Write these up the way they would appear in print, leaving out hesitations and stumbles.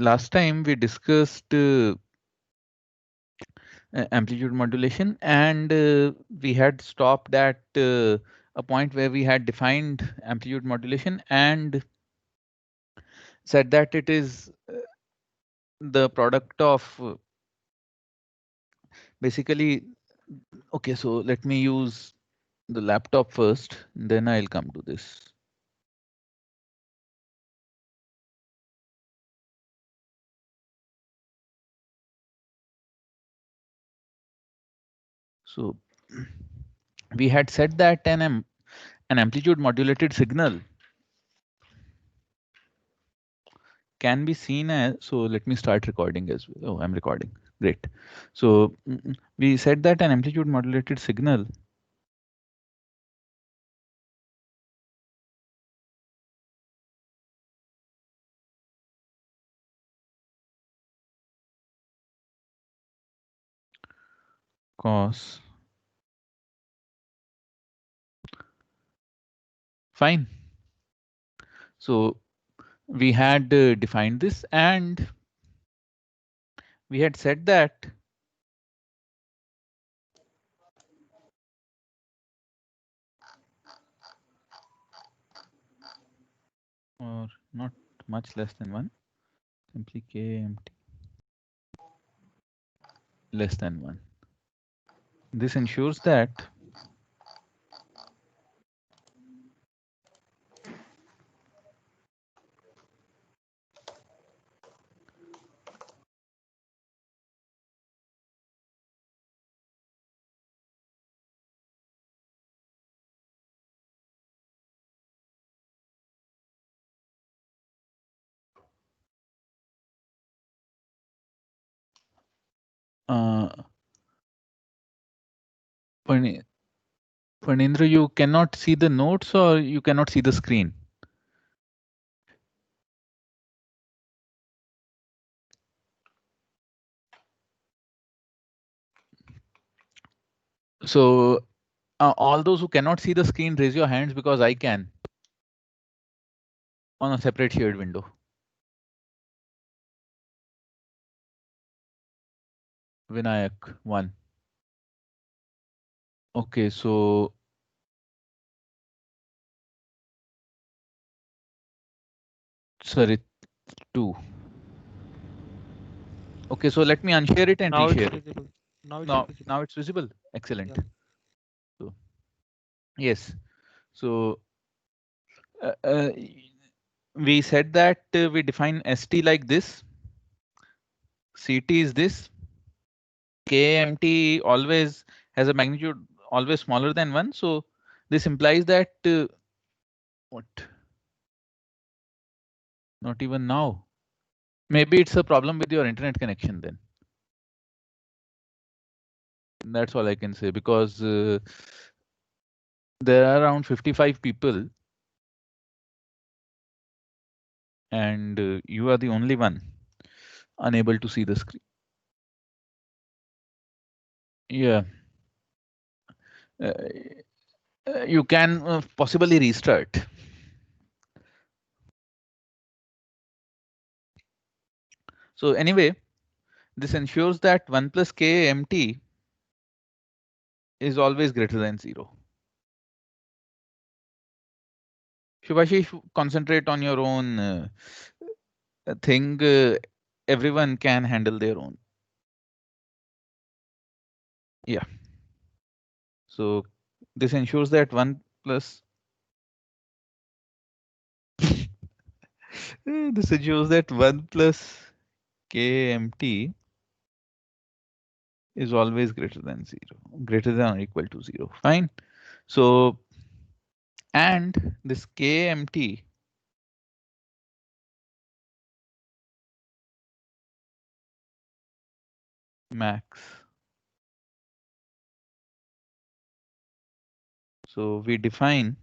last time we discussed amplitude modulation, and we had stopped at a point where we had defined amplitude modulation and said that it is the product of basically. Okay, so let me use the laptop first, then I'll come to this. So we had said that an amplitude modulated signal can be seen as, so let me start recording as well. Oh, I'm recording. Great. So we said that an amplitude modulated signal cos fine. So we had defined this, and we had said that or not much less than 1, simply kmt less than 1. This ensures that uh, Pani- Panindra, you cannot see the notes or you cannot see the screen. So all those who cannot see the screen, raise your hands because I can on a separate shared window. Vinayak, 1. Okay, so Sarit, 2. Okay, so let me unshare it and Now it's reshare it. visible. Now it's Now, visible. now it's visible. Excellent. Yeah. So yes, so uh, uh, we said that we define ST like this. CT is this. KMT always has a magnitude always smaller than 1. So this implies that what? Not even now. Maybe it's a problem with your internet connection then. That's all I can say, because there are around 55 people and you are the only one unable to see the screen. Yeah, uh, you can possibly restart. So anyway, this ensures that 1 plus k mt is always greater than 0. Shubhashish, concentrate on your own thing. Everyone can handle their own. Yeah. So this ensures that 1 plus this ensures that 1 plus kmt is always greater than 0, greater than or equal to 0. Fine. So, and this kmt max. So we define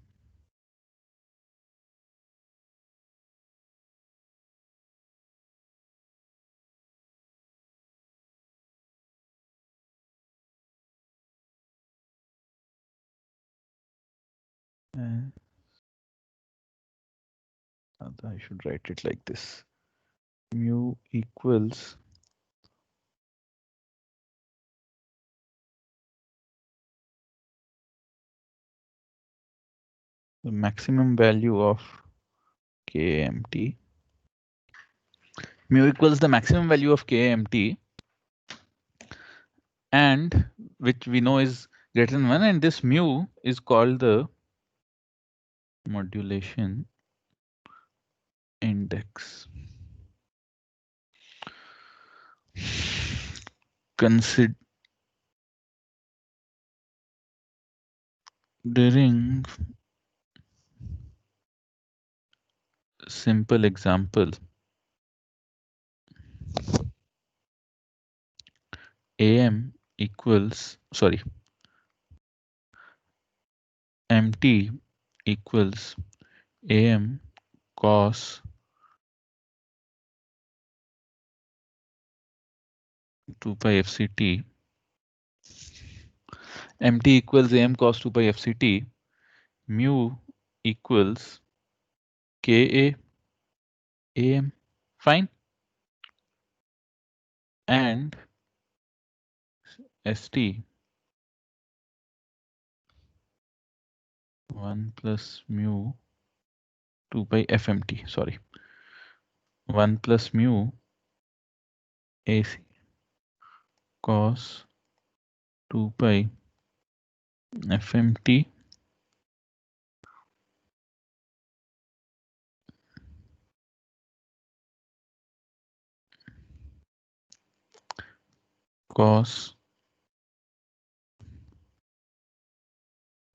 uh, I should write it like this. mu equals the maximum value of kmt. Mu equals the maximum value of kmt, and which we know is greater than 1, and this mu is called the modulation index. Considering simple example, am equals, sorry, mt equals am cos 2 pi fct, mt equals am cos 2 pi fct, mu equals ka am, fine, and st 1 plus mu 2 pi fmt, sorry, 1 plus mu ac cos 2 pi fmt cos,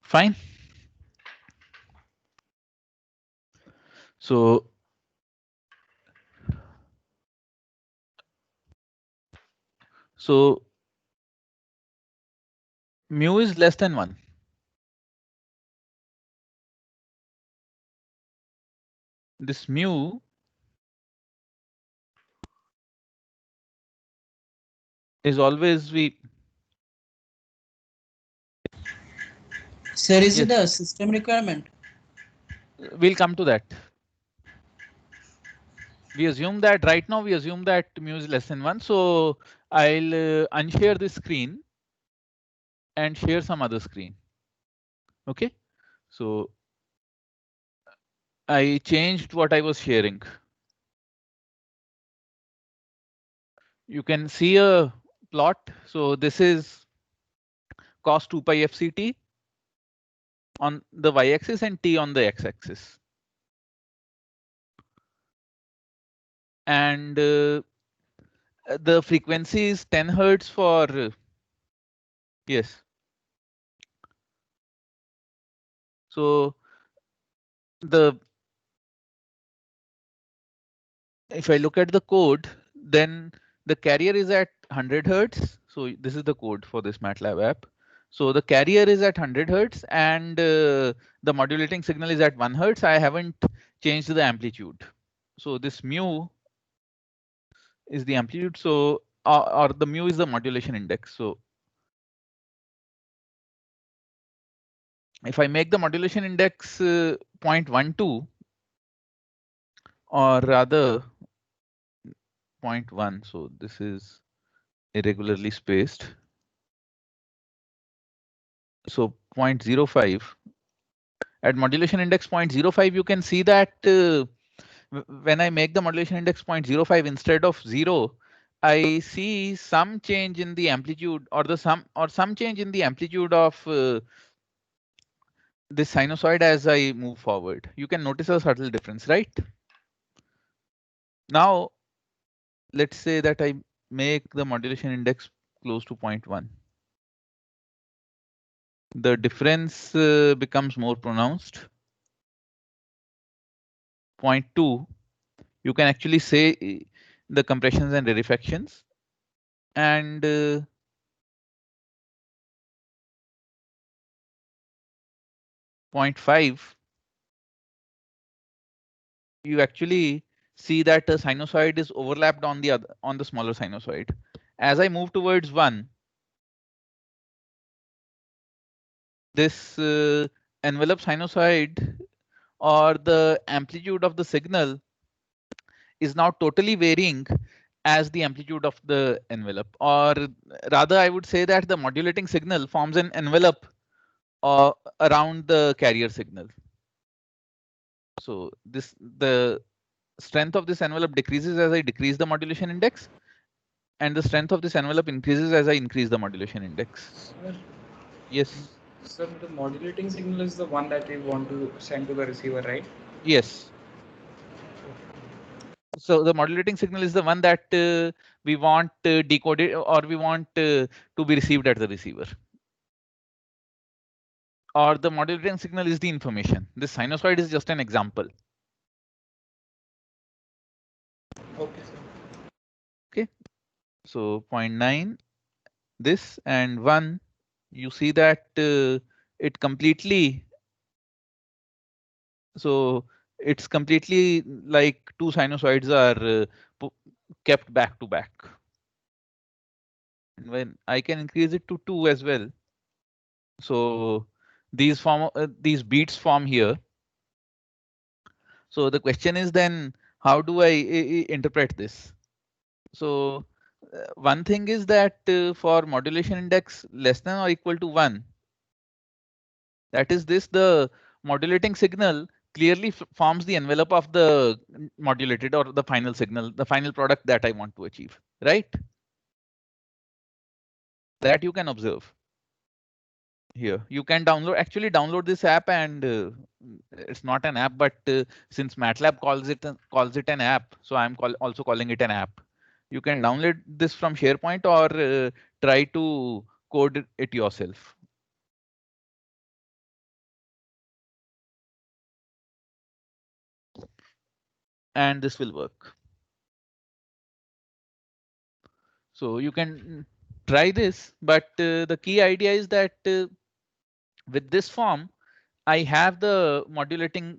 fine. So mu is less than 1. This mu is always we. Sir, is it Yes, a system requirement? we'll come to that. We assume that right now we assume that mu is less than 1. So I'll unshare this screen and share some other screen. Okay, so I changed what I was sharing. You can see a plot. So this is cos 2 pi fct on the y-axis and t on the x-axis. And the frequency is 10 hertz for, yes. So the if I look at the code, then the carrier is at 100 hertz. So this is the code for this MATLAB app. So the carrier is at 100 hertz and the modulating signal is at 1 hertz. I haven't changed the amplitude. So this mu is the amplitude. So or the mu is the modulation index. So if I make the modulation index 0.12 or rather 0.1, so this is irregularly spaced. So 0.05 at modulation index 0.05, you can see that when I make the modulation index 0.05 instead of 0, I see some change in the amplitude or some change in the amplitude of this sinusoid as I move forward. You can notice a subtle difference, right? Now, let's say that I make the modulation index close to 0.1. The difference becomes more pronounced. 0.2, you can actually say the compressions and rarefactions, and 0.5, you actually see that the sinusoid is overlapped on the smaller sinusoid. As I move towards 1, this envelope sinusoid or the amplitude of the signal is now totally varying as the amplitude of the envelope, or rather I would say that the modulating signal forms an envelope around the carrier signal. So the strength of this envelope decreases as I decrease the modulation index, and the strength of this envelope increases as I increase the modulation index. Sir, Yes. sir, the modulating signal is the one that we want to send to the receiver, right? Yes. So the modulating signal is the one that we want decoded, or we want to be received at the receiver. Or the modulating signal is the information. This sinusoid is just an example. Okay, sir. Okay. So 0.9, this, and 1, you see that it completely, so it's completely like two sinusoids are kept back to back. And when I can increase it to 2 as well, so these beats form here. So the question is then, how do I interpret this? So one thing is that for modulation index less than or equal to 1, that is this, the modulating signal clearly forms the envelope of the modulated, or the final signal, the final product that I want to achieve, right? That you can observe here. You can actually download this app, and it's not an app, but since MATLAB calls it an app, so I'm also calling it an app. You can download this from SharePoint, or try to code it yourself. And this will work. So you can try this, but the key idea is that with this form, I have the modulating,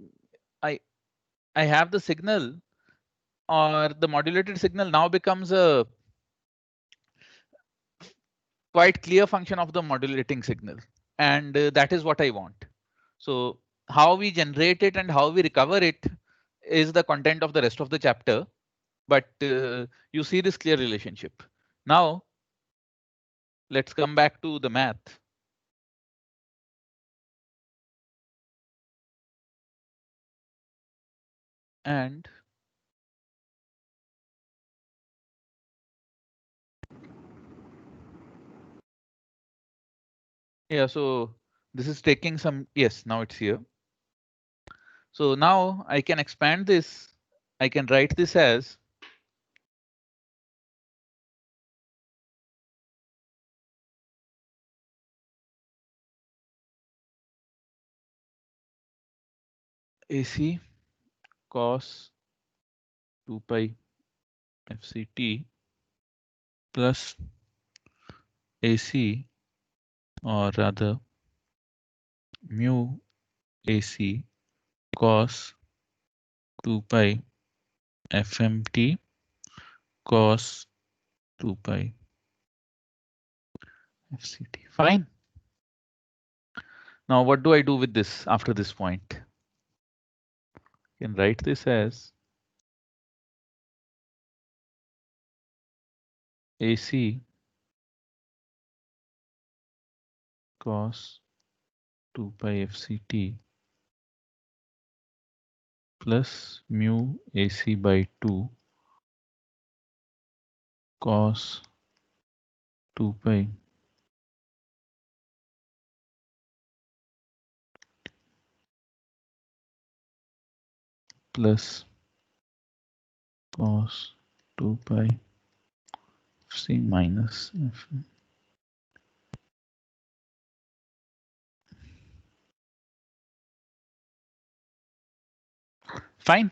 I I have the signal, or the modulated signal now becomes a quite clear function of the modulating signal, and that is what I want. So how we generate it and how we recover it is the content of the rest of the chapter, but you see this clear relationship. Now let's come back to the math. And yeah, so this is taking some, yes, now it's here. So now I can expand this. I can write this as AC cos 2 pi FCT plus AC, or rather mu AC cos 2 pi FMT cos 2 pi FCT. Fine. Now what do I do with this after this point? I can write this as AC cos 2 pi FCT plus mu AC by 2 cos 2 pi plus cos 2 pi FC minus F. Fine.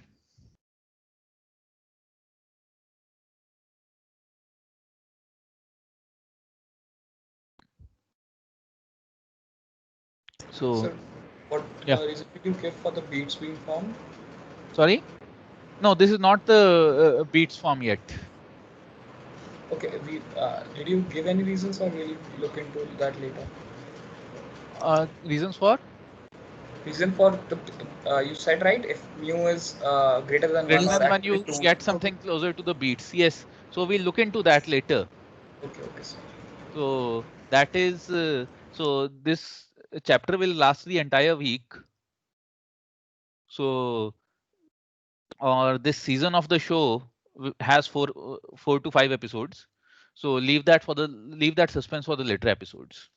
So Sir, what yeah, reason did you give for the beats being formed? sorry. No, this is not the beats form yet. Okay, we did you give any reasons, or will you look into that later? Reasons for? reason for the you said right, if mu is greater than Greater 1 or than one, actually you 2. get something closer to the beats. Yes. So we'll look into that later. Okay, okay, sir. So that is so this chapter will last the entire week. So or this season of the show has 4 to 5 episodes. So leave that suspense for the later episodes.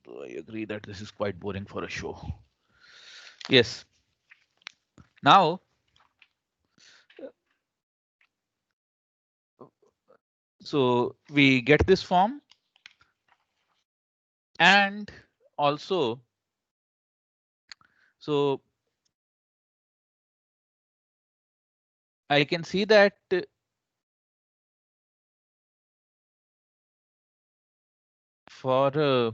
I agree that this is quite boring for a show. Yes. Now, so we get this form, and also, so I can see that for a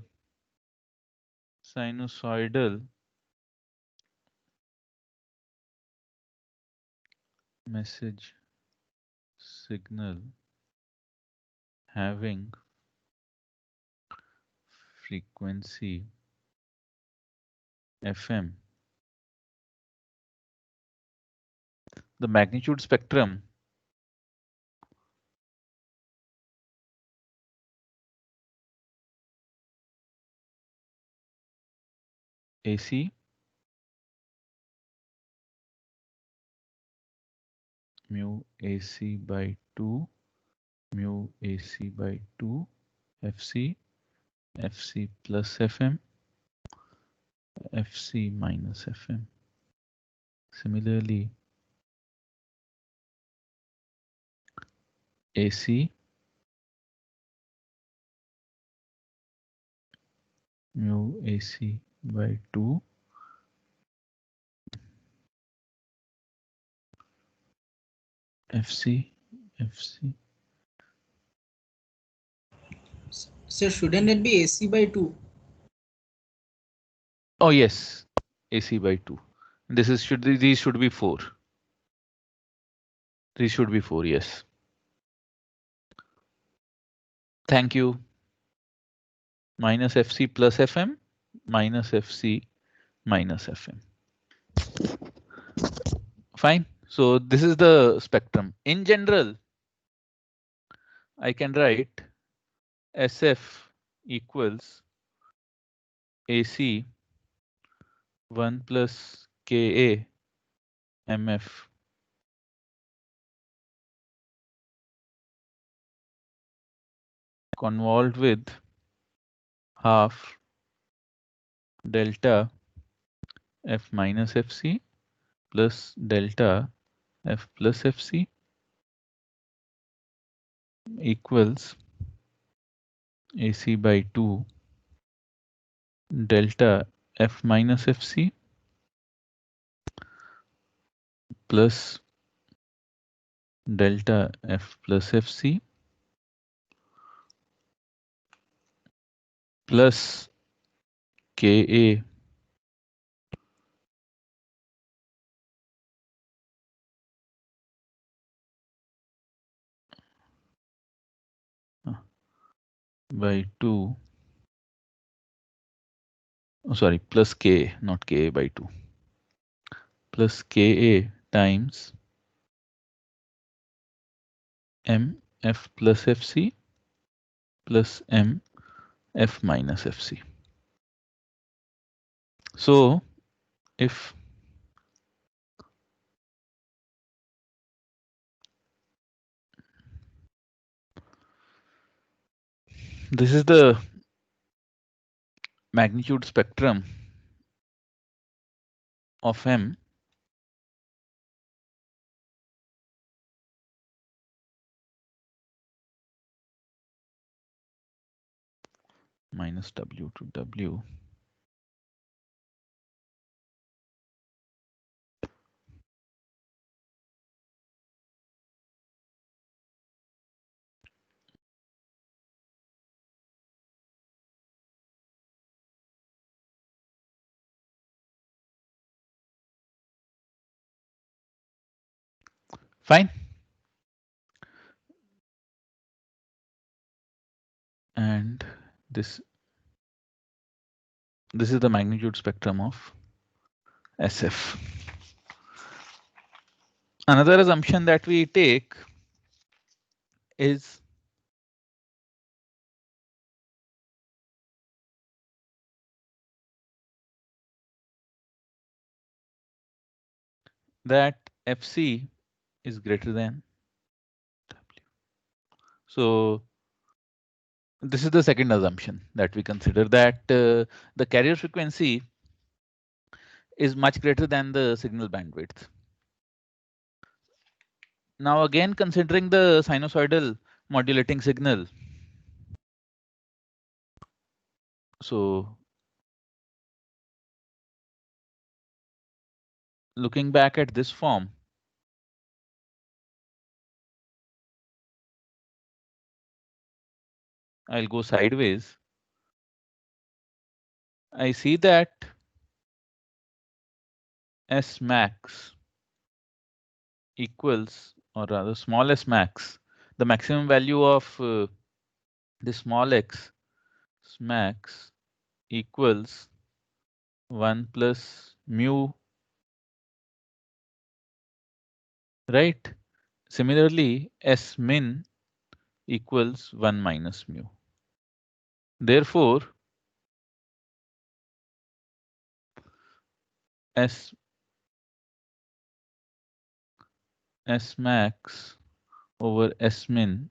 sinusoidal message signal having frequency FM, the magnitude spectrum AC mu AC by 2 mu AC by 2 FC FC plus FM FC minus FM. Similarly, AC mu AC by 2 FC FC. So shouldn't it be AC by 2? Oh yes, AC by 2. This is these should be 4. These should be 4, yes. Thank you. Minus FC plus FM minus FC minus FM. Fine. So this is the spectrum. In general, I can write SF equals AC 1 plus KA MF convolved with half delta F minus FC plus delta F plus FC equals AC by 2 delta F minus FC plus delta F plus FC plus KA by 2, oh, sorry, plus K, not KA by 2, plus KA times MF plus FC plus MF minus FC. So if this is the magnitude spectrum of M, minus W to W, fine. And this This is the magnitude spectrum of SF. Another assumption that we take is that FC is greater than W. So this is the second assumption that we consider, that the carrier frequency is much greater than the signal bandwidth. Now again, considering the sinusoidal modulating signal. So looking back at this form, I'll go sideways. I see that S max equals, or rather small s max, the maximum value of the small x max equals 1 plus mu, right? Similarly, S min equals 1 minus mu. Therefore, S max over S min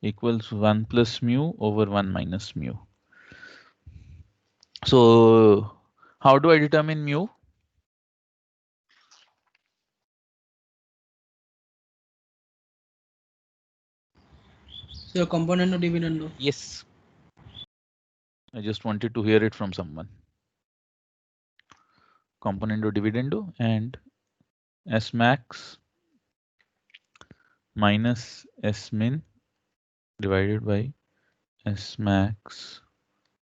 equals 1 plus mu over 1 minus mu. So how do I determine mu? So component or dividend? Yes. I just wanted to hear it from someone. Componendo dividendo and S max minus S min divided by S max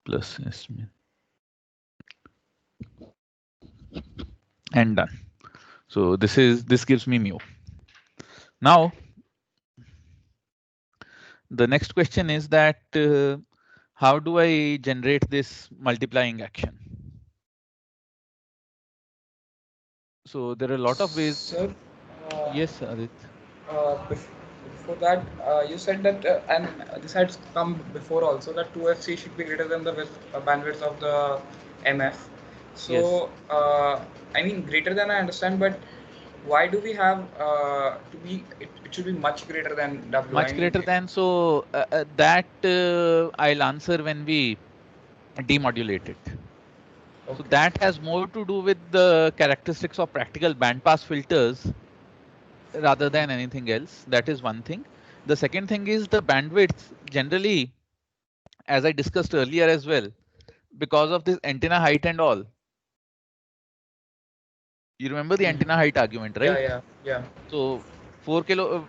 plus S min. And done. So this gives me mu. Now the next question is that how do I generate this multiplying action? So there are a lot of ways. Sir, Yes, Adit. Before that, you said that, and this had come before also, that 2FC should be greater than the bandwidth of the MF. So, Yes. I mean, greater than I understand, but why do we have to be? It should be much greater than W. Much I mean, greater than. So that I'll answer when we demodulate it. So okay. that has more to do with the characteristics of practical bandpass filters rather than anything else. That is one thing. The second thing is the bandwidth generally, as I discussed earlier as well, because of this antenna height and all. You remember the antenna height argument, right? Yeah. So 4 kilo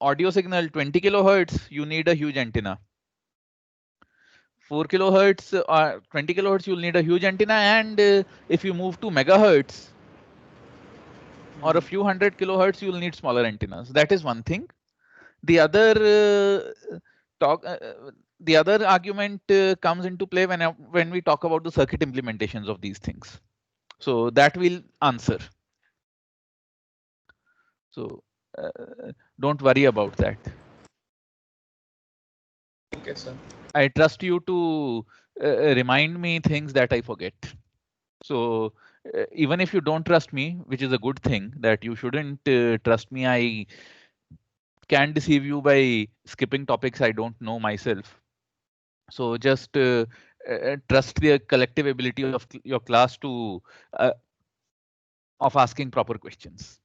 audio signal 20 kilohertz, you need a huge antenna. 4 kilohertz or 20 kilohertz, you'll need a huge antenna. And if you move to megahertz or a few hundred kilohertz, you'll need smaller antennas. That is one thing. The other the other argument comes into play when we talk about the circuit implementations of these things. So that will answer. So don't worry about that. Okay, sir. I trust you to remind me things that I forget. So even if you don't trust me, which is a good thing, that you shouldn't trust me, I can deceive you by skipping topics I don't know myself. So just trust the collective ability of your class to of asking proper questions.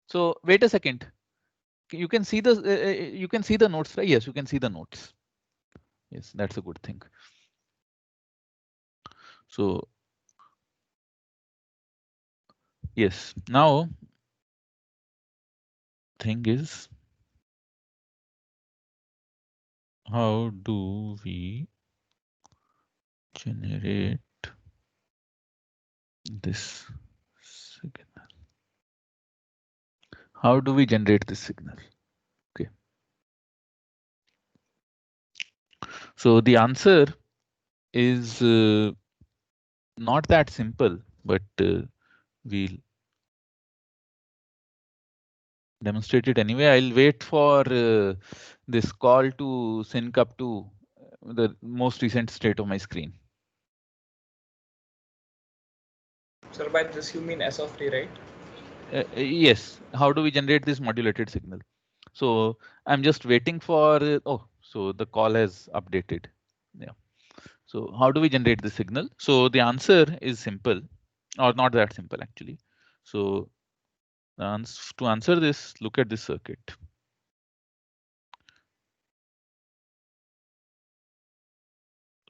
So wait a second. You can see the notes, right? Yes, you can see the notes. Yes, that's a good thing. So yes, now thing is, how do we generate this signal? How do we generate this signal? Okay. So the answer is not that simple, but we'll demonstrate it anyway. I'll wait for this call to sync up to the most recent state of my screen. Sir, by this you mean S of t, right? Yes. How do we generate this modulated signal? So I'm just waiting for, oh, so the call has updated. Yeah. So how do we generate the signal? So the answer is simple, or not that simple actually. So to answer this, look at this circuit.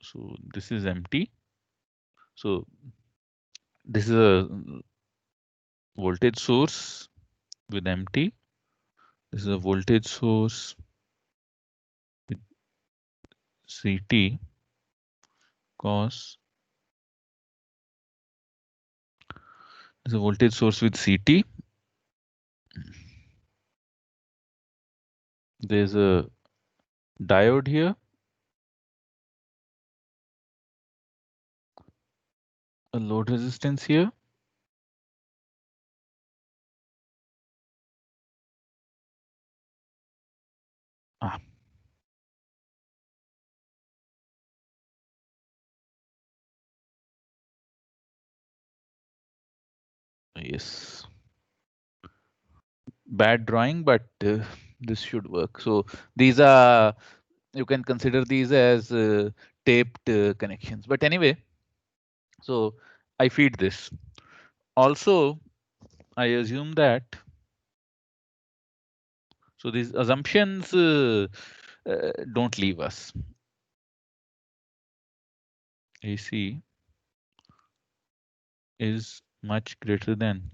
So this is empty. So this is a voltage source with empty. This is a voltage source with CT cos. This is a voltage source with CT. There's a diode here. A load resistance here. Ah. Yes. Bad drawing, but this should work. So these are, you can consider these as taped connections. But anyway, so I feed this. Also, I assume that, so these assumptions don't leave us. AC is much greater than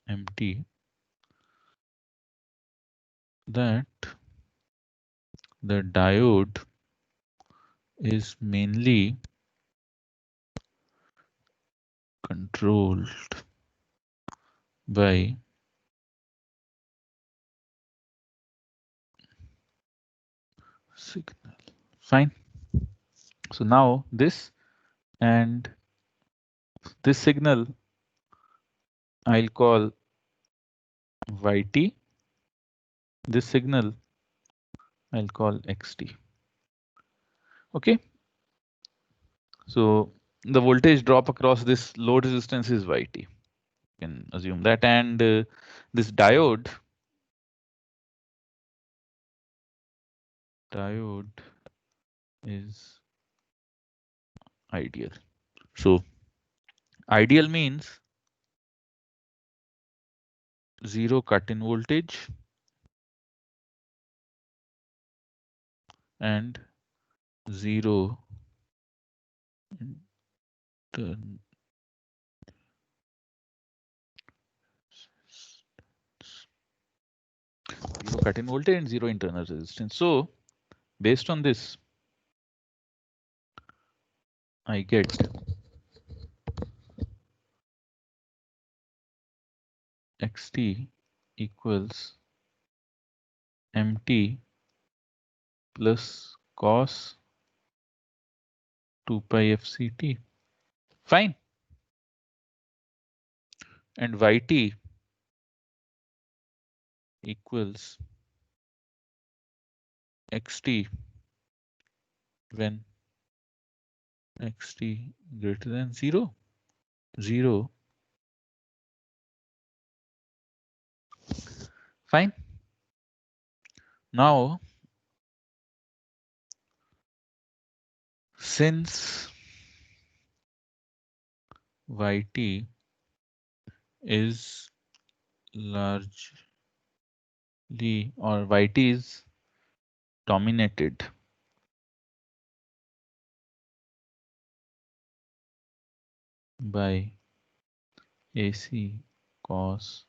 MT, that the diode is mainly controlled by signal. Fine. So now this and this signal I'll call YT. This signal I'll call XT. Okay. So the voltage drop across this load resistance is YT. You can assume that. And this diode is ideal. So ideal means zero cut in voltage and zero turn. Zero cut in voltage and zero internal resistance. So based on this, I get XT equals MT plus cos 2 pi FCT. Fine. And YT equals XT when XT greater than 0. 0. Fine. Now, since YT is largely, or YT is dominated by AC cos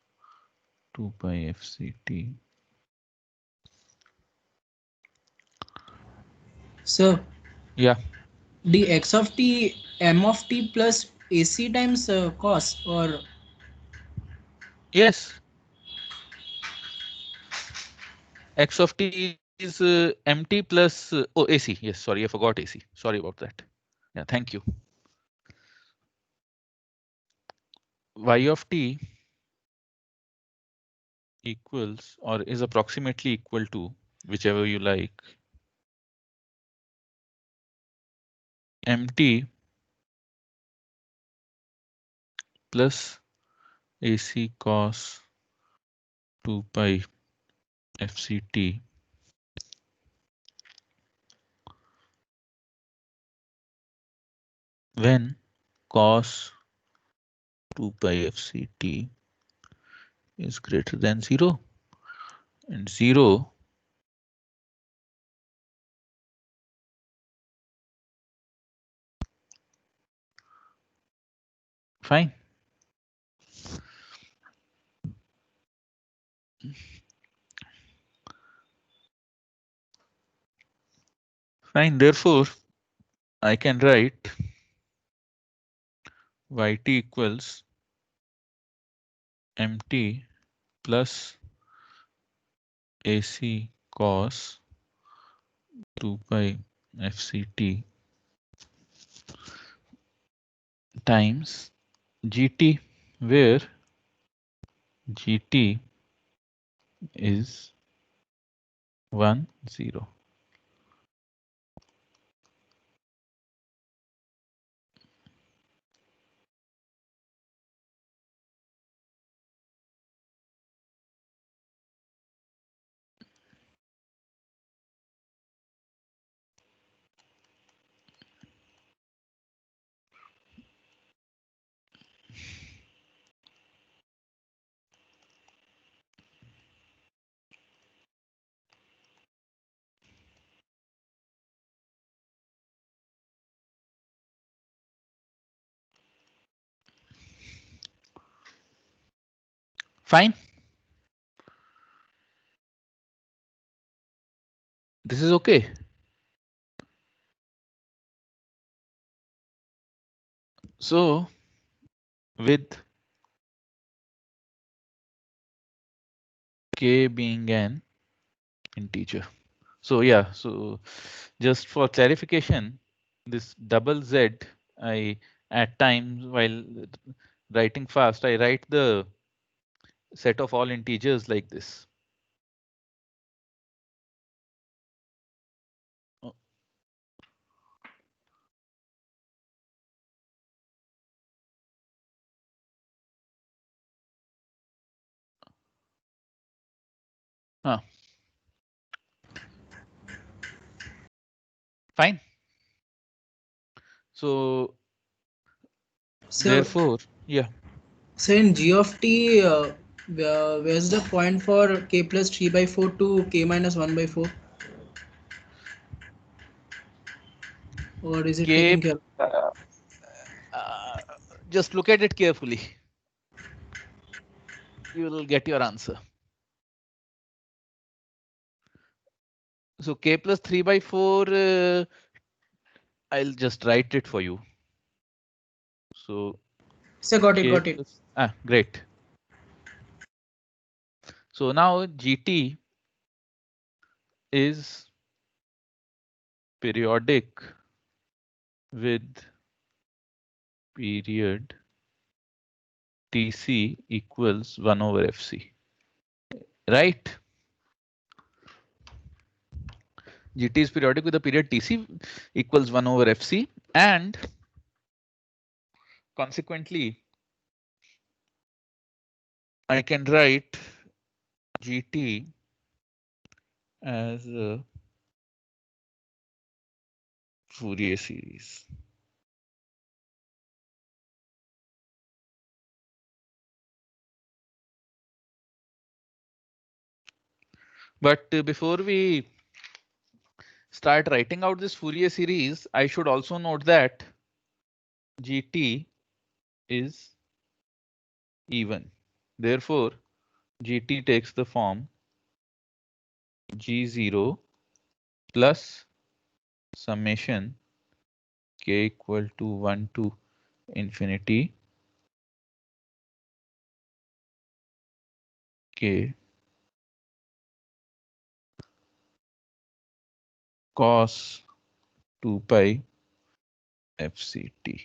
2 pi FCT. So Yeah. the x of t m of t plus AC times cos, or Yes. X of t is MT plus oh AC. Yes, sorry, I forgot AC. Sorry about that. Yeah, thank you. Y of t equals or is approximately equal to, whichever you like, MT plus AC cos 2 pi FCT when cos 2 pi FCT is greater than 0 and 0 fine. Fine, therefore I can write yt equals mt plus AC cos 2 pi FCT times GT, where GT is 1, 0. Fine. This is okay. So with k being an integer. So yeah, so just for clarification, this double Z, I at times while writing fast, I write the set of all integers like this. Oh, ah, fine. So So, therefore, yeah, so in g of t, where's the point for k plus 3 by 4 to k minus 1 by 4? Or is it k, taken care of? uh, uh, just look at it carefully. You will get your answer. So k plus 3 by 4, I'll just write it for you. So So got it, k got it. plus, great. So now GT is periodic with period TC equals 1 over FC, right? GT is periodic with the period TC equals 1 over FC, and consequently, I can write GT as a Fourier series. But before we start writing out this Fourier series, I should also note that GT is even. Therefore, GT takes the form G0 plus summation k equal to 1 to infinity k cos 2 pi FCT.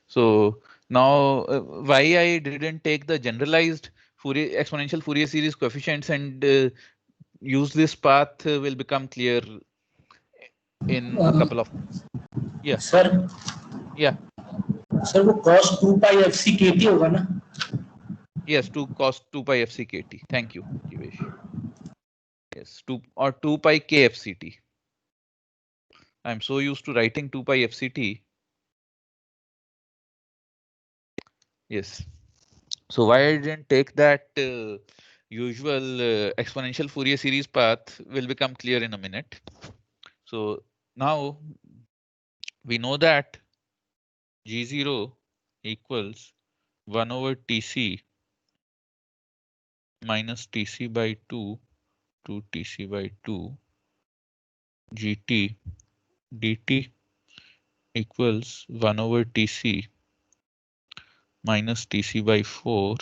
So now why I didn't take the generalized Fourier exponential Fourier series coefficients and use this path will become clear in a couple of yeah sir yeah sir वो cos 2 pi FCKT होगा ना? yes 2 cos 2 pi FCKT. Thank you, Jivesh. Yes 2 or 2 pi KFCT. I'm so used to writing 2 pi FCT. Yes. So why I didn't take that usual exponential Fourier series path will become clear in a minute. So now we know that G0 equals 1 over Tc minus Tc by 2 to Tc by 2 Gt dt equals 1 over Tc minus Tc by 4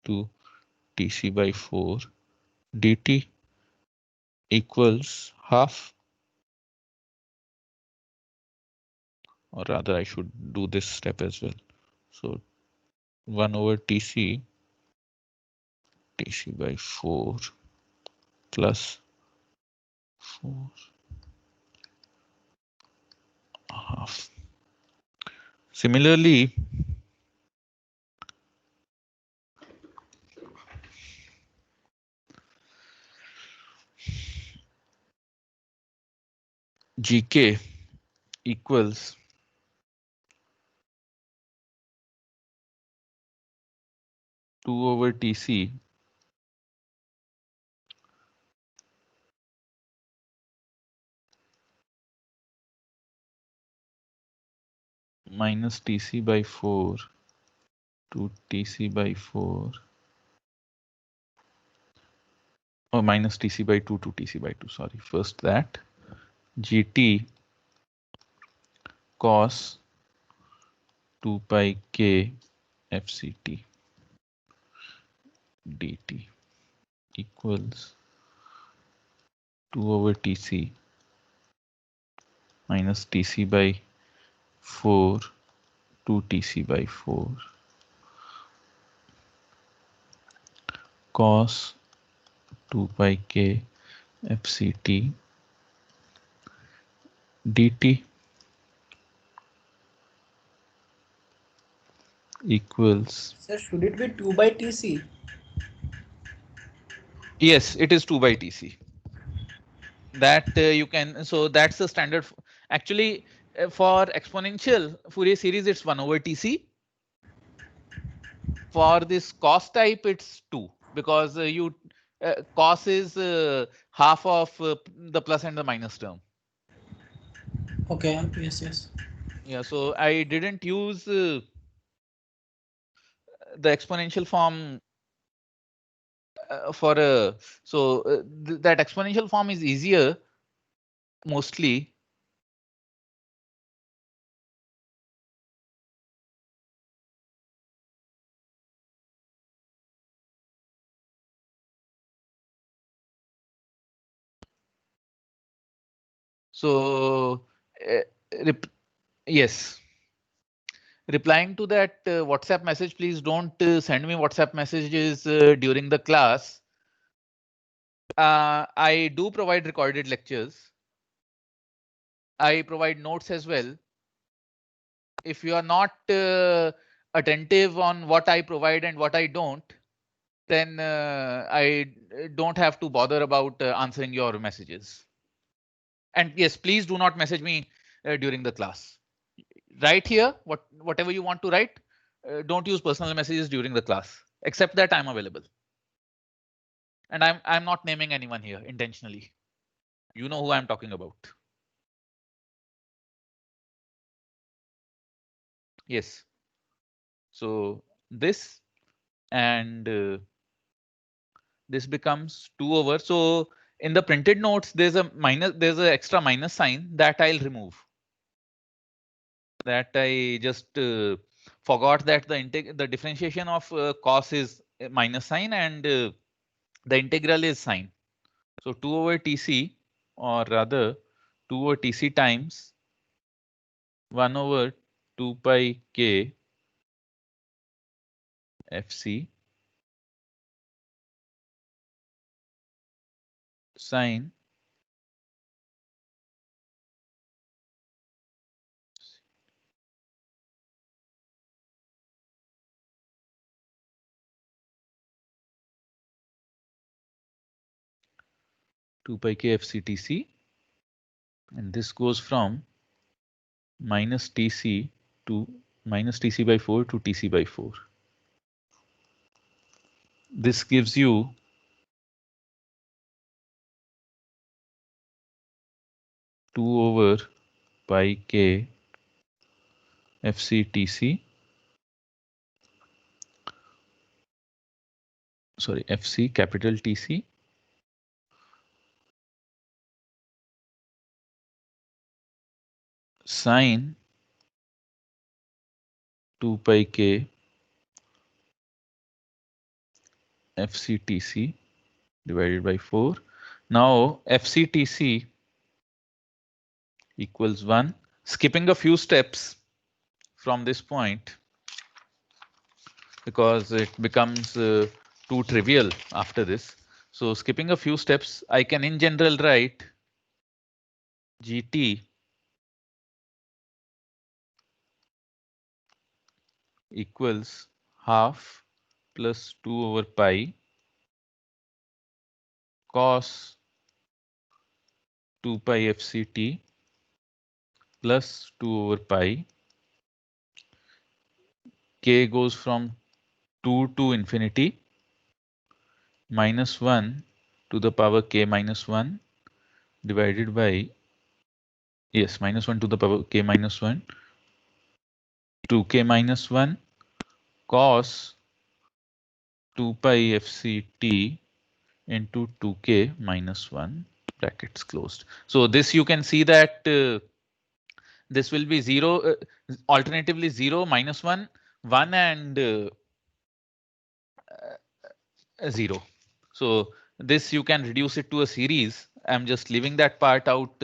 to Tc by 4 dt equals half, or rather I should do this step as well. So 1 over Tc by 4 plus 4 half. Similarly, Gk equals two over Tc minus Tc by 4 to Tc by 4 or minus Tc by 2 to Tc by 2. Sorry, first that Gt cos 2 pi k FCT dt equals 2 over Tc minus Tc by 4 to Tc by 4 cos 2 pi k FCT dt equals, Sir, should it be 2 by Tc? yes, it is 2 by Tc. That you can, so that's the standard. Actually, for exponential Fourier series, it's 1 over Tc. For this cos type, it's 2 because cos is half of the plus and the minus term. Okay, yes, yes. Yeah, so I didn't use the exponential form for a, so that exponential form is easier mostly. So yes, replying to that WhatsApp message, please don't send me WhatsApp messages during the class. I do provide recorded lectures. I provide notes as well. If you are not attentive on what I provide and what I don't, then I don't have to bother about answering your messages. And yes, please do not message me during the class. Write here whatever you want to write. Don't use personal messages during the class, except that I'm available. And I'm not naming anyone here intentionally. You know who I'm talking about. Yes. So this and this becomes 2 over. So in the printed notes, there's an extra minus sign that I'll remove. That I just forgot that the differentiation of cos is minus sign and the integral is sine. So 2 over Tc, or rather 2 over Tc times 1 over 2 pi k Fc sine 2 pi k Fc Tc, and this goes from minus Tc to minus Tc by 4 to Tc by 4. This gives you 2 over pi k FCTC, sorry, FC capital TC sine 2 pi k FCTC divided by 4. Now FCTC equals 1. Skipping a few steps from this point because it becomes too trivial after this. So skipping a few steps, I can in general write GT equals half plus 2 over pi cos 2 pi FCT plus 2 over pi. K goes from 2 to infinity minus 1 to the power k minus 1 divided by, yes, minus 1 to the power k minus 1 to k minus 1 cos 2 pi FCT into 2k minus 1 brackets closed. So this you can see that this will be 0, alternatively 0, minus 1, 1 and 0. So this you can reduce it to a series. I'm just leaving that part out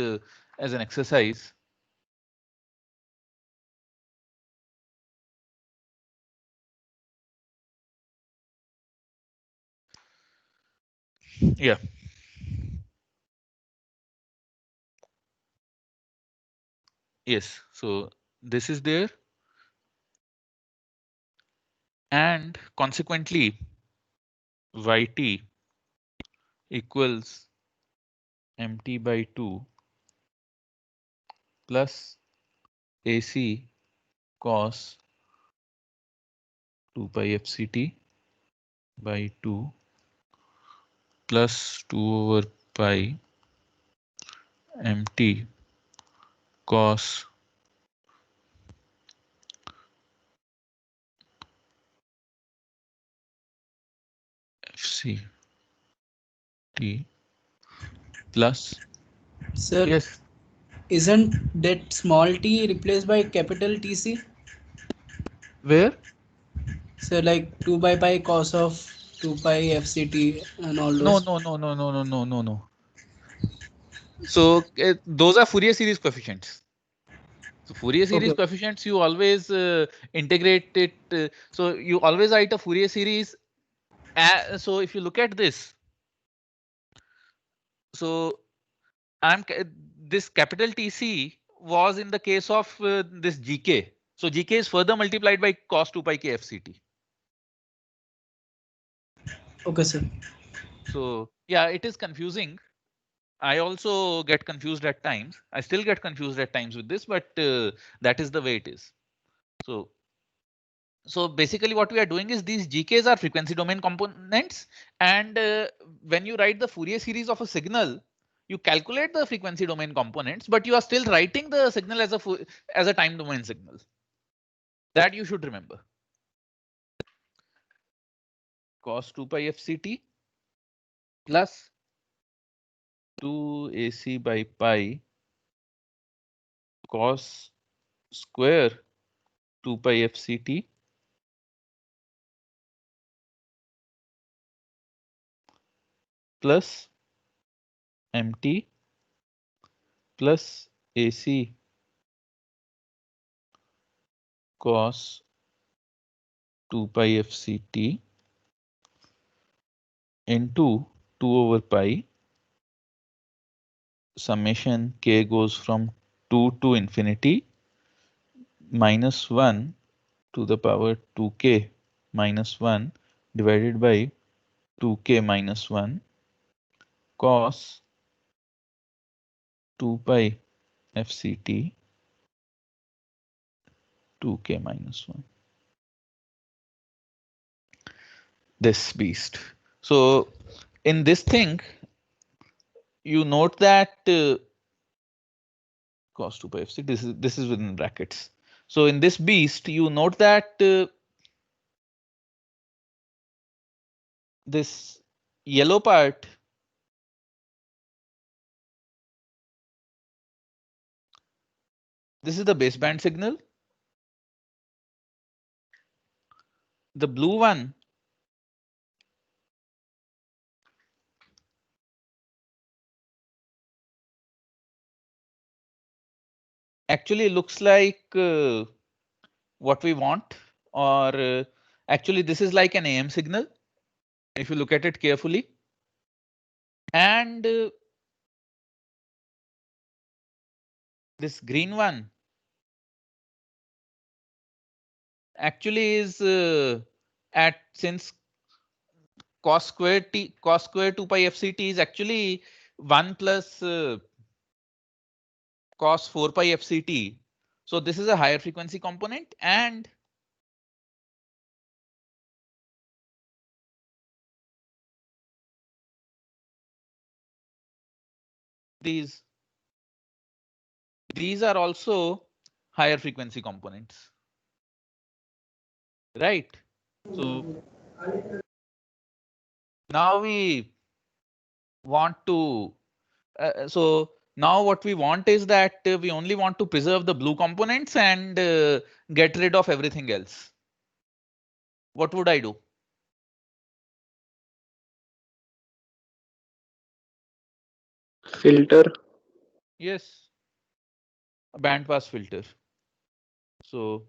as an exercise. Yeah. Yes. So this is there. And consequently, yt equals mt by 2 plus ac cos 2 pi fct by 2 plus 2 over pi mt cos fct plus, Sir, yes, isn't that small t replaced by capital TC? where? So like 2 by pi cos of 2 pi FCT and all No, those. no, no, no, no, no, no, no, no. So those are Fourier series coefficients. So Fourier series Okay. coefficients, you always integrate it. So you always write a Fourier series. So if you look at this, so this capital TC was in the case of this GK. So GK is further multiplied by cos 2 pi k FCT. Okay, sir. So yeah, it is confusing. I also get confused at times. I still get confused at times with this, but that is the way it is. So basically what we are doing is these GKs are frequency domain components. And when you write the Fourier series of a signal, you calculate the frequency domain components, but you are still writing the signal as a time domain signal. That you should remember. Cos 2 pi FCT plus 2 AC by pi cos square 2 pi FCT plus MT plus AC cos 2 pi FCT into 2 over pi summation k goes from 2 to infinity minus 1 to the power 2k minus 1 divided by 2k minus 1 cos 2 pi FCT 2k minus 1. This beast. So in this thing, you note that cos 2 pi FCT, this is within brackets. So in this beast, you note that this yellow part this is the baseband signal. The blue one actually looks like what we want, or actually this is like an AM signal if you look at it carefully. And this green one actually is at since cos square 2 pi FCT is actually 1 plus cos 4 pi FCT. So this is a higher frequency component, and these are also higher frequency components, right? So now we want to so now what we want is that we only want to preserve the blue components and get rid of everything else. What would I do? Filter. Yes, a band pass filter. So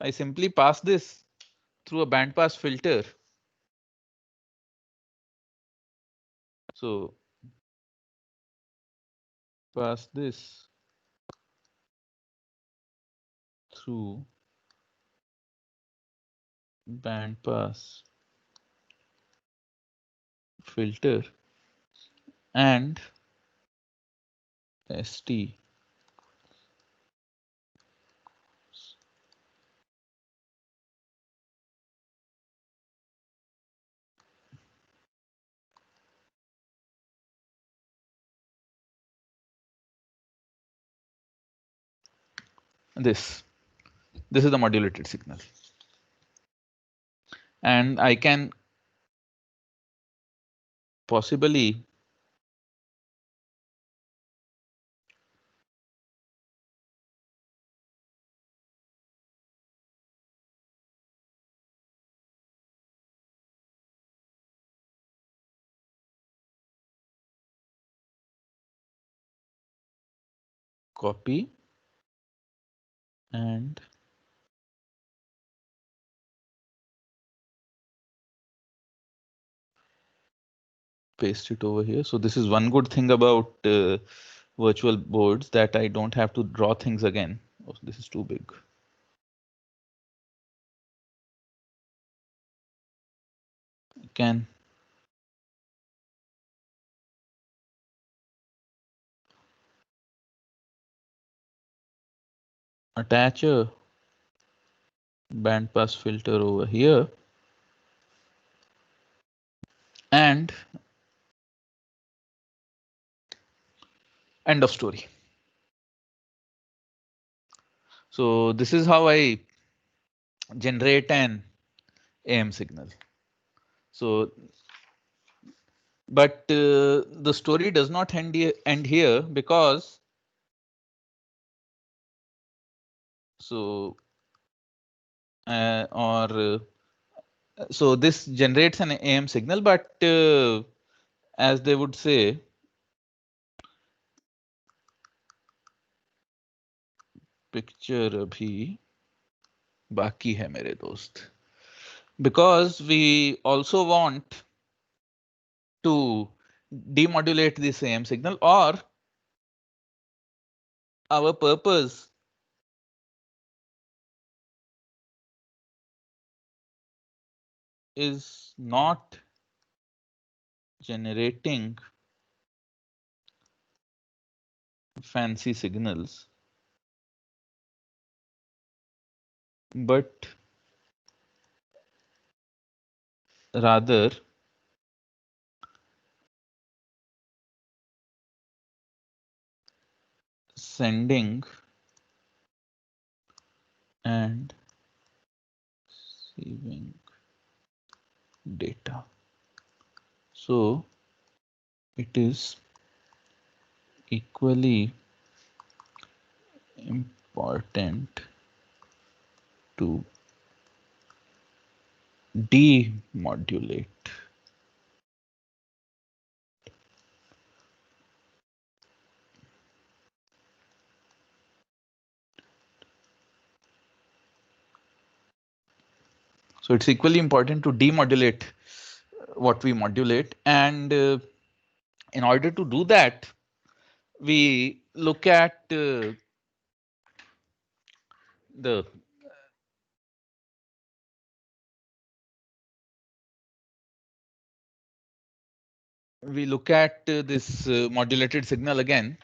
I simply pass this through a band pass filter. So pass this through band pass filter and ST this. This is the modulated signal. And I can possibly copy and paste it over here. So this is one good thing about virtual boards, that I don't have to draw things again. Oh, this is too big. I can attach a band pass filter over here and end of story. So this is how I generate an AM signal. So, but the story does not end here, because so so this generates an AM signal, but as they would say, picture अभी बाकी है मेरे दोस्त, because we also want to demodulate this AM signal, or our purpose is not generating fancy signals, but rather sending and receiving data. So it is equally important to demodulate so it's equally important to demodulate what we modulate, and in order to do that we look at the this modulated signal again.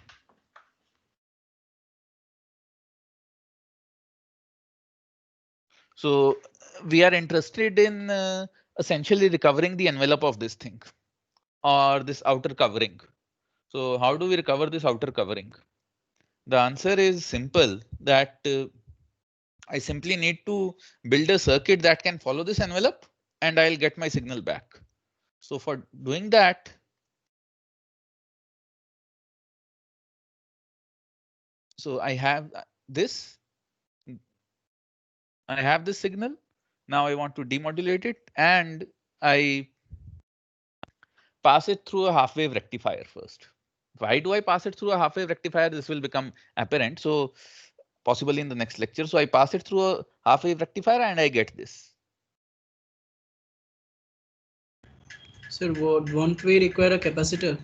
So we are interested in essentially recovering the envelope of this thing, or this outer covering. So how do we recover this outer covering? The answer is simple, that I simply need to build a circuit that can follow this envelope and I'll get my signal back. So for doing that, so I have this, I have this signal. Now I want to demodulate it, and I pass it through a half wave rectifier first. Why do I pass it through a half wave rectifier? This will become apparent. So possibly in the next lecture. So I pass it through a half wave rectifier and I get this. Sir, won't we require a capacitor?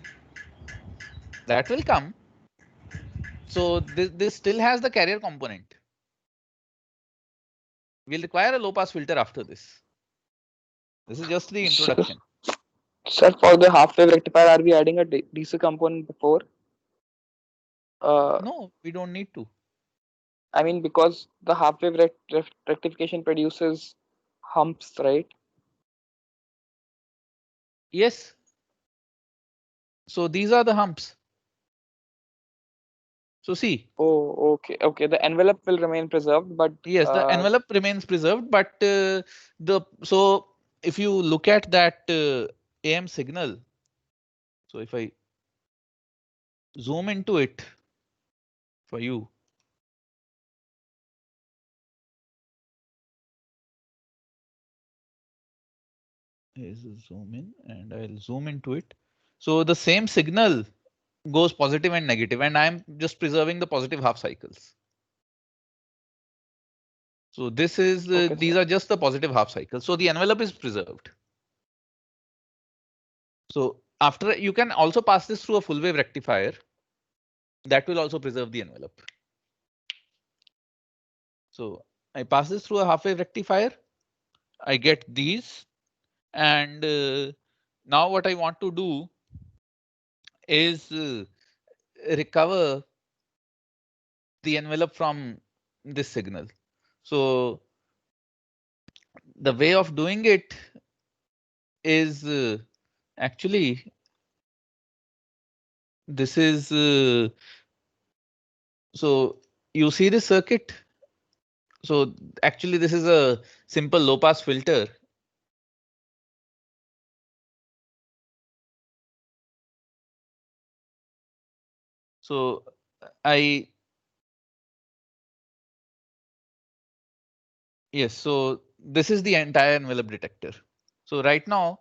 That will come. So this still has the carrier component. We'll require a low pass filter after this. This is just the introduction. Sir, for the half wave rectifier, are we adding a DC component before? No, we don't need to. I mean, because the half wave rectification produces humps, right? Yes. So these are the humps. So see. Oh, okay. The envelope will remain preserved, but yes, the envelope remains preserved, but so if you look at that AM signal, so if I zoom into it for you, is zoom in and I'll zoom into it. So the same signal goes positive and negative, and I'm just preserving the positive half cycles. So this is these are just the positive half cycles. So the envelope is preserved. So after, you can also pass this through a full wave rectifier. That will also preserve the envelope. So I pass this through a half wave rectifier. I get these, and now what I want to do is recover the envelope from this signal. So the way of doing it is actually this is so you see this circuit. So actually this is a simple low pass filter. So yes, so this is the entire envelope detector. So right now,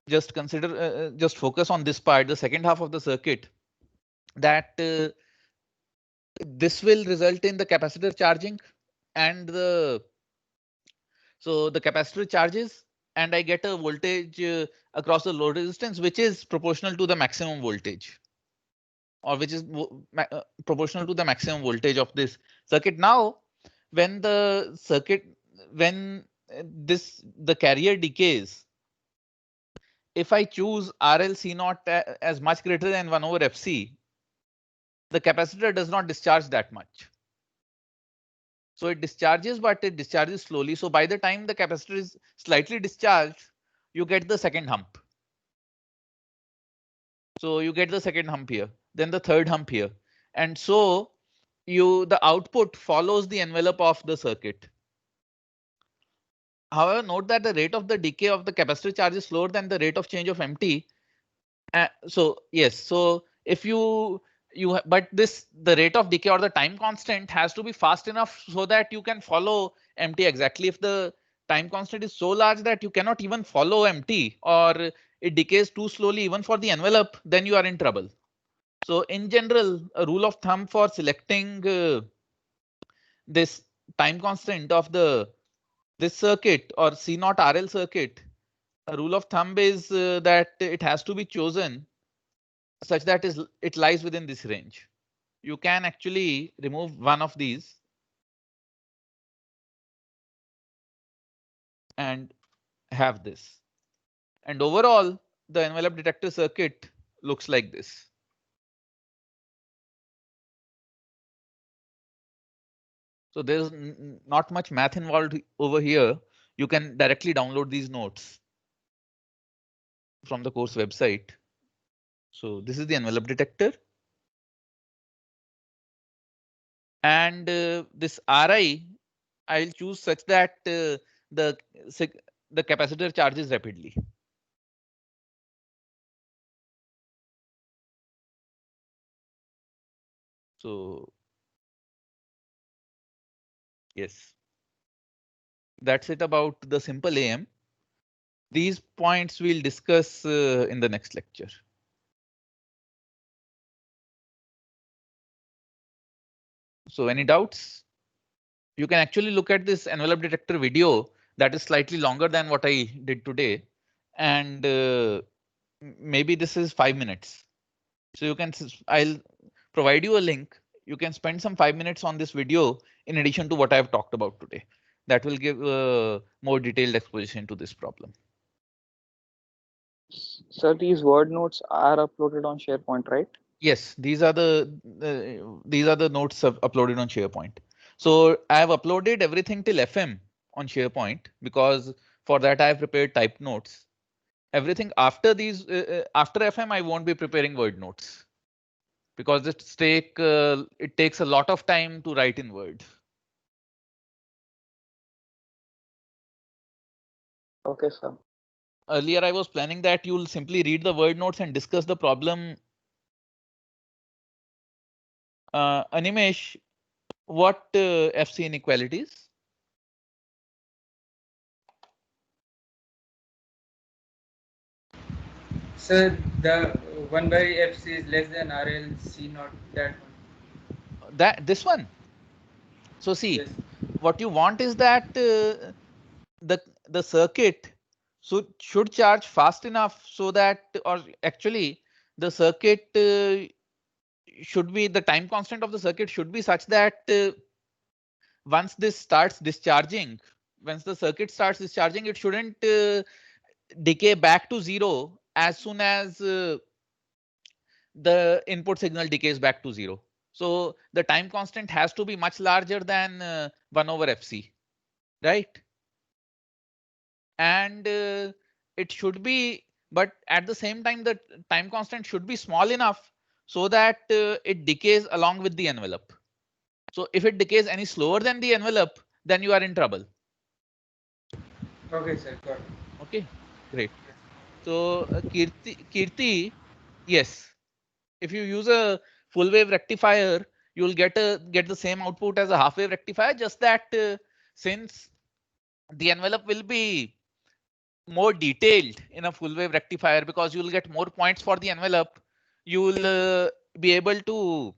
just consider, just focus on this part, the second half of the circuit, that this will result in the capacitor charging and the capacitor charges and I get a voltage across the load resistance which is proportional to the maximum voltage, or which is proportional to the maximum voltage of this circuit. Now, when the circuit, when the carrier decays, if I choose RL C naught as much greater than 1 over Fc, the capacitor does not discharge that much. So it discharges, but it discharges slowly. So by the time the capacitor is slightly discharged, you get the second hump. So you get the second hump here, then the third hump here. And so the output follows the envelope of the circuit. However, note that the rate of the decay of the capacitor charge is slower than the rate of change of MT. So yes, so if but the rate of decay or the time constant has to be fast enough so that you can follow MT exactly. If the time constant is so large that you cannot even follow MT, or it decays too slowly even for the envelope, then you are in trouble. So in general, a rule of thumb for selecting this time constant of this circuit or C naught RL circuit, a rule of thumb is that it has to be chosen such that it lies within this range. You can actually remove one of these and have this. And overall, the envelope detector circuit looks like this. So there's not much math involved over here. You can directly download these notes from the course website. So this is the envelope detector. And this Ri, I'll choose such that the capacitor charges rapidly. So yes, that's it about the simple AM. These points we'll discuss in the next lecture. So any doubts? You can actually look at this envelope detector video that is slightly longer than what I did today. And maybe this is 5 minutes. So you can, I'll provide you a link. You can spend some 5 minutes on this video in addition to what I've talked about today. That will give more detailed exposition to this problem. Sir, these word notes are uploaded on SharePoint, right? Yes, these are the notes uploaded on SharePoint. So I have uploaded everything till FM on SharePoint because for that I have prepared typed notes. Everything after these, after FM, I won't be preparing word notes because it takes a lot of time to write in Word. Okay, sir. Earlier, I was planning that you'll simply read the word notes and discuss the problem. Animesh, what FC inequalities? So the 1 by FC is less than RL C naught, that one. This one. So see, Yes. what you want is that the circuit should charge fast enough so that, or actually the circuit should be, the time constant of the circuit should be such that once this starts discharging, once the circuit starts discharging, it shouldn't decay back to zero as soon as the input signal decays back to zero. So the time constant has to be much larger than 1 over Fc, right? And it should be, but at the same time, the time constant should be small enough so that it decays along with the envelope. So if it decays any slower than the envelope, then you are in trouble. Okay, sir. Got it. Okay, great. So Kirti, yes, if you use a full wave rectifier, you'll get the same output as a half wave rectifier. Just that since the envelope will be more detailed in a full wave rectifier because you'll get more points for the envelope, you will be able to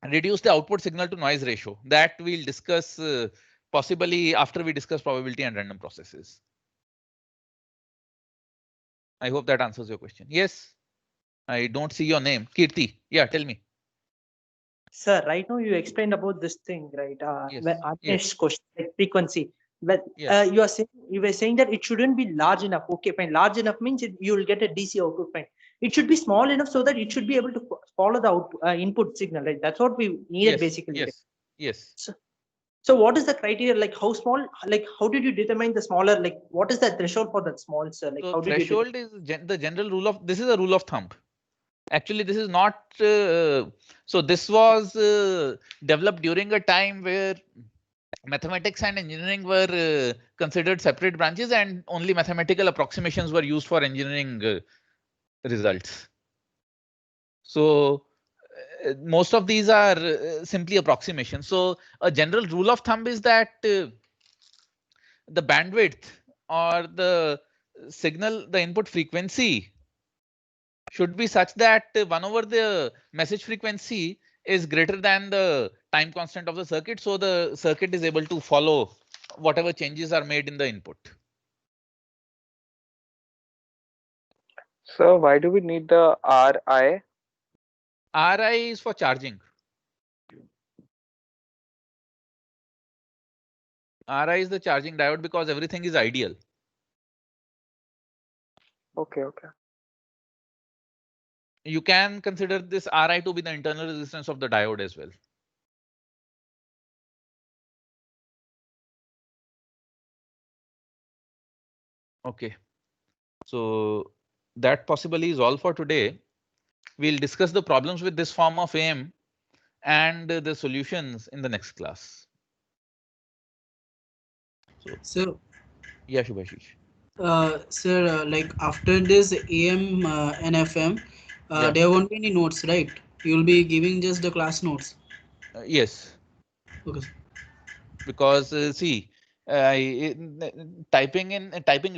reduce the output signal to noise ratio. That we'll discuss possibly after we discuss probability and random processes. I hope that answers your question. Yes, I don't see your name. Kirti, yeah, tell me. Sir, right now you explained about this thing, right? Yes, Next question, like frequency. But yes. you were saying that it shouldn't be large enough. Okay, fine. Large enough means you will get a DC output. Fine. It should be small enough so that it should be able to follow the input signal. Right? That's what we needed Yes, basically. yes, yes. So what is the criteria? Like how small? Like how did you determine the smaller? Like what is the threshold for that small, sir? Like So how did threshold you is the general rule of. This is a rule of thumb. Actually, this is not. So this was developed during a time where mathematics and engineering were considered separate branches, and only mathematical approximations were used for engineering results. So most of these are simply approximations. So a general rule of thumb is that the bandwidth or the signal, the input frequency should be such that 1 over the message frequency is greater than the time constant of the circuit. So the circuit is able to follow whatever changes are made in the input. So why do we need the RI? RI is for charging. RI is the charging diode because everything is ideal. Okay, okay. You can consider this Ri to be the internal resistance of the diode as well. Okay, so that possibly is all for today. We'll discuss the problems with this form of AM and the solutions in the next class. So, yeah, Shubhashish. Sir, like after this AM and FM, Yeah. there won't be any notes, right? You'll be giving just the class notes. Yes. Okay. Because see, typing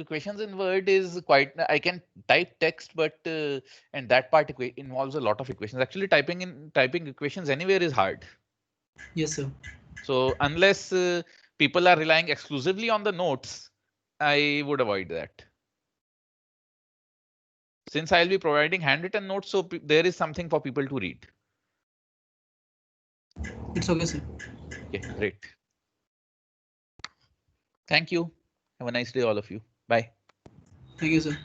equations in Word is quite. I can type text, but and that part involves a lot of equations. Actually, typing equations anywhere is hard. Yes, sir. So unless people are relying exclusively on the notes, I would avoid that. Since I'll be providing handwritten notes, so there is something for people to read. It's okay, sir. Okay, great. Thank you. Have a nice day, all of you. Bye. Thank you, sir.